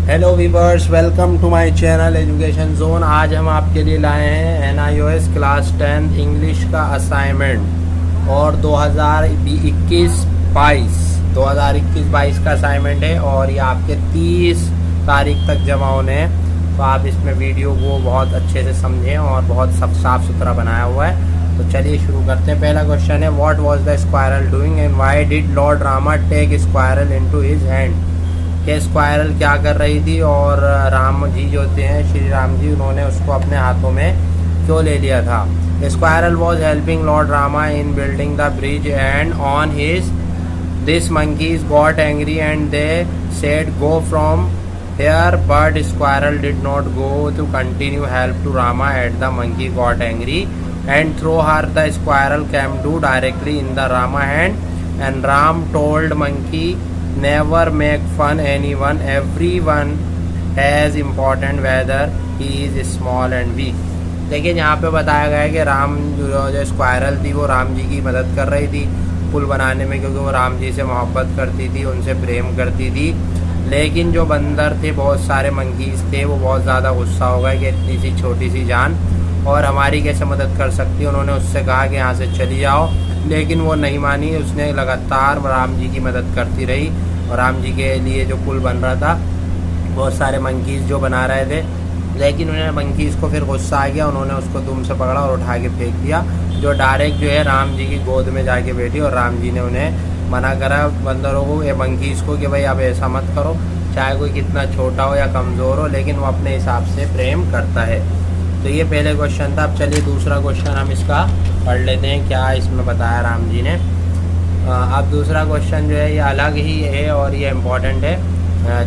Hello viewers, welcome to my channel education zone. आज हम आपके लिए लाए हैं NIOS क्लास 10 इंग्लिश का असाइनमेंट और 2021-22 का असाइनमेंट है और ये आपके 30 तारीख तक जमा होने हैं। तो आप इसमें वीडियो को बहुत अच्छे से समझें और बहुत साफ सुथरा बनाया हुआ है। तो चलिए शुरू करते हैं। पहला क्वेश्चन है, what was the squirrel doing and why did Lord Rama take squirrel into his hand. कि स्क्वायरल क्या कर रही थी और राम जी जो होते हैं श्री राम जी, उन्होंने उसको अपने हाथों में क्यों ले लिया था। Squirrel was helping Lord Rama in building the bridge and on his this monkeys got angry and they said go from here, but squirrel did not go to continue help to Rama at the monkey got angry and throw her. The squirrel came to directly in the Rama hand and Ram told monkey never make fun anyone, everyone has important whether he is small and weak। देखिए यहाँ पे बताया गया है कि राम जो squirrel थी वो राम जी की मदद कर रही थी पुल बनाने में, क्योंकि वो राम जी से मोहब्बत करती थी, उनसे प्रेम करती थी। लेकिन जो बंदर थे, बहुत सारे मंकीज़ थे, वो बहुत ज़्यादा गुस्सा हो गए कि इतनी सी छोटी सी जान और हमारी कैसे मदद कर सकती है। उन्होंने उससे कहा कि यहाँ से चली जाओ, लेकिन वो नहीं मानी। उसने लगातार राम जी की मदद करती रही और राम जी के लिए जो पुल बन रहा था, बहुत सारे मंकीज़ जो बना रहे थे, लेकिन उन्हें मंकीज़ को फिर गुस्सा आ गया। उन्होंने उसको दुम से पकड़ा और उठा के फेंक दिया, जो डायरेक्ट जो है राम जी की गोद में जाके बैठी। और राम जी ने उन्हें मना करा बंदरों को या मंकीज़ को कि भाई अब ऐसा मत करो, चाहे कोई कितना छोटा हो या कमज़ोर हो, लेकिन वो अपने हिसाब से प्रेम करता है। तो ये पहले क्वेश्चन था। अब चलिए दूसरा क्वेश्चन हम इसका पढ़ लेते हैं, क्या इसमें बताया राम जी ने। अब दूसरा क्वेश्चन जो है ये अलग ही है और ये इम्पोर्टेंट है,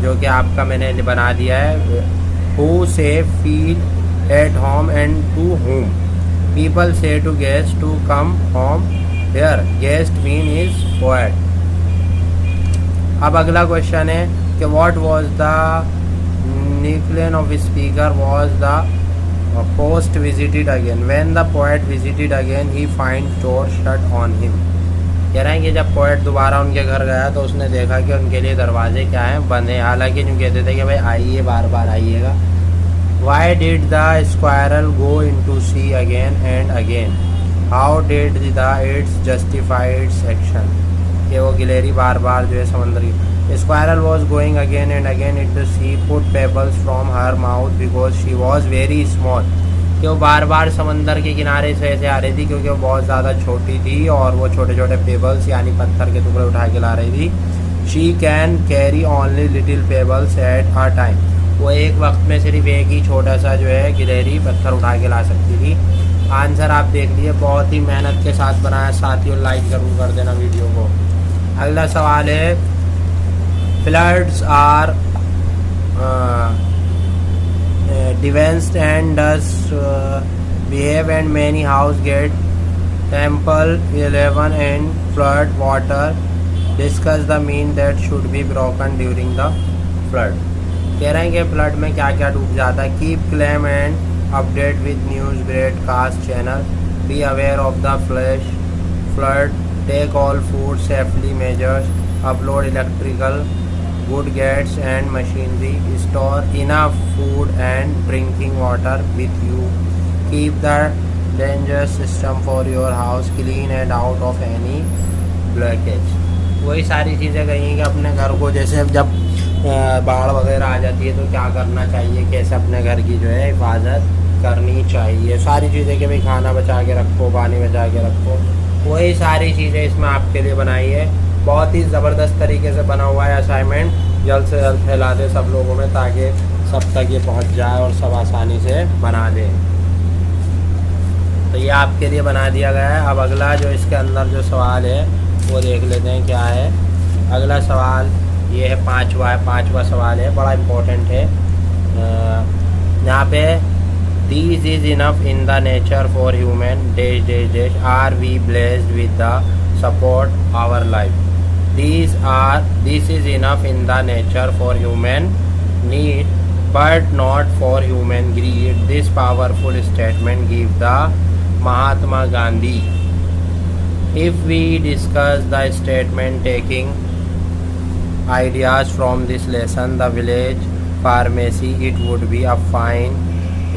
जो कि आपका मैंने बना दिया है। Who say feel at home and to whom? People say to guest to come home here. Guest mean is poet। अब अगला क्वेश्चन है कि what was the nickname of speaker was the post visited again? When the poet visited again, he find door shut on him। कह रहे हैं कि जब poet दोबारा उनके घर गया तो उसने देखा कि उनके लिए दरवाजे क्या हैं, बंद हैं। हालांकि जो कहते थे कि भाई आइए, बार बार आइएगा। Why did the squirrel go into sea again and again? How did the its justify its action? कि वो गिलहरी बार बार जो है समंदर की। Squirrel was going again and again into sea, put pebbles from her mouth because she was very small। कि वो बार बार समंदर के किनारे से ऐसे आ रही थी क्योंकि वो बहुत ज़्यादा छोटी थी और वो छोटे छोटे पेबल्स यानी पत्थर के टुकड़े उठा के ला रही थी। She can carry only little pebbles at a time. वो एक वक्त में सिर्फ एक ही छोटा सा जो है गिलहरी पत्थर उठा के ला सकती थी। आंसर आप देख लिए, बहुत ही मेहनत के साथ बनाया साथियों, लाइक ज़रूर कर देना वीडियो को। अगला सवाल है, floods are devensed and does behave and many house get temple 11 and flood water, discuss the mean that should be broken during the flood। कह रहे हैं कि फ्लड में क्या क्या डूब जाता है। Keep calm and update with news broadcast channel, be aware of the flood, take all food safely measures, upload electrical good gadgets and machinery, store enough food and drinking water with you, keep the dangerous system for your house clean and out of any blockage। वही सारी चीज़ें कही हैं कि अपने घर को जैसे जब बाढ़ वगैरह आ जाती है तो क्या करना चाहिए, कैसे अपने घर की जो है हिफाजत करनी चाहिए। सारी चीज़ें कि भाई खाना बचा के रखो, पानी बचा के रखो, वही सारी चीज़ें इसमें आपके लिए बनाई है। बहुत ही ज़बरदस्त तरीके से बना हुआ है असाइनमेंट। जल्द से जल्द फैला दें सब लोगों में ताकि सब तक ये पहुंच जाए और सब आसानी से बना दें। तो ये आपके लिए बना दिया गया है। अब अगला जो इसके अंदर जो सवाल है वो देख लेते हैं क्या है। अगला सवाल ये है, पाँचवा सवाल है, बड़ा इम्पोर्टेंट है। यहाँ पे this is enough in the nature for human days days days, are we blessed with the support our life। This is enough in the nature for human need but not for human greed। This powerful statement give the Mahatma Gandhi। If we discuss the statement taking ideas from this lesson, the village pharmacy, it would be a fine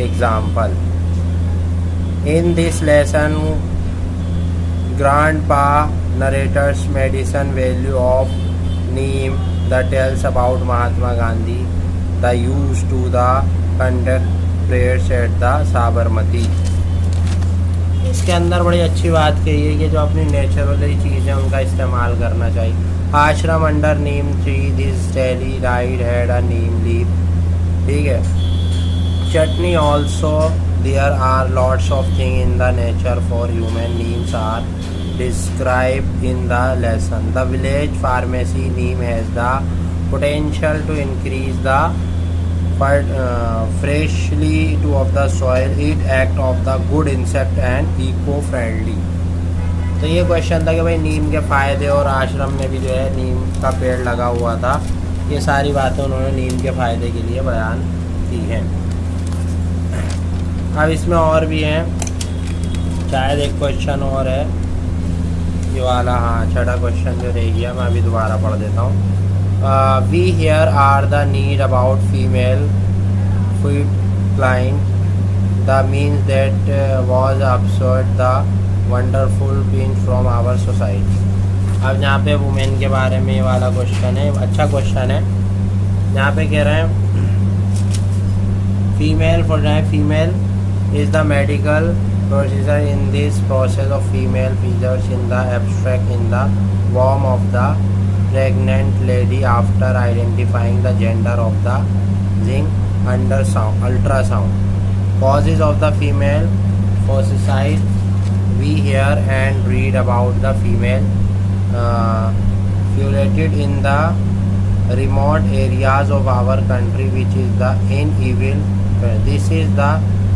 example. In this lesson, grandpa narrates medicine value of neem, the tells about Mahatma Gandhi, the use to the conduct prayers at the Sabarmati. इसके अंदर बड़ी अच्छी बात कही है कि जो अपनी नेचुरली चीज़ें उनका इस्तेमाल करना चाहिए. Ashram under neem tree, this daily ride had a neem leaf. ठीक है. Chutney also, there are lots of thing in the nature for human. Neems आर described in the lesson. The village pharmacy neem has the potential to increase the freshly to of the soil, it act of the good insect and eco-friendly. तो ये question था कि भाई नीम के फ़ायदे, और आश्रम में भी जो है नीम का पेड़ लगा हुआ था. ये सारी बातें उन्होंने नीम के फ़ायदे के लिए बयान की हैं. अब इसमें और भी हैं, शायद एक क्वेश्चन और है ये वाला. हाँ, छठा क्वेश्चन जो रह गया मैं अभी दोबारा पढ़ देता हूँ. We here are the need about female food client, the means that was absurd the wonderful pinch from our society. अब यहाँ पे वुमेन के बारे में ये वाला क्वेश्चन है, अच्छा क्वेश्चन है. यहाँ पे कह रहे हैं female for female is the medical procedure. In this process of female features in the abstract in the womb of the pregnant lady after identifying the gender of the zinc ultrasound. Causes of the female foeticide. We hear and read about the female felated in the remote areas of our country, which is the in evil. This is the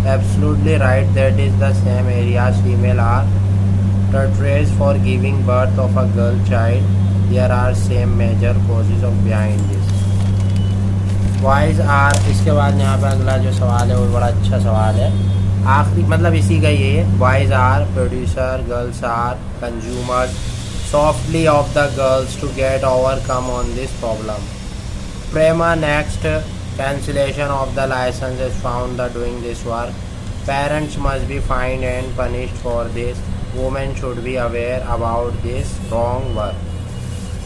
absolutely right. That is the same areas female are tortured for giving birth of a girl child. There are same major causes of behind this. Boys are, इसके बाद यहाँ पे अगला जो सवाल है वो बड़ा अच्छा सवाल है, आखिरी मतलब इसी का ये है. Boys are producer, girls are consumers. Softly of the girls to get overcome on this problem. Prema next cancellation of the license is found the doing this work. Parents must be fined and punished for this. Women should be aware about this wrong work.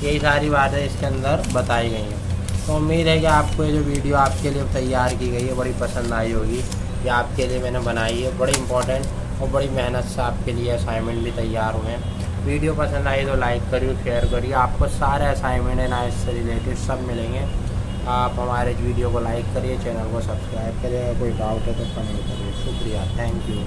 यही सारी बातें इसके अंदर बताई गई हैं. तो उम्मीद है कि आपको ये जो वीडियो आपके लिए तैयार की गई है बड़ी पसंद आई होगी. ये आपके लिए मैंने बनाई है, बड़ी इंपॉर्टेंट और बड़ी मेहनत से आपके लिए असाइनमेंट भी तैयार हुए हैं. वीडियो पसंद आई तो लाइक करिए, शेयर करिए. आपको सारे असाइनमेंट एंड इससे रिलेटेड सब मिलेंगे. आप हमारे वीडियो को लाइक करिए, चैनल को सब्सक्राइब करिए. कोई डाउट है तो कमेंट करिए. शुक्रिया, थैंक यू.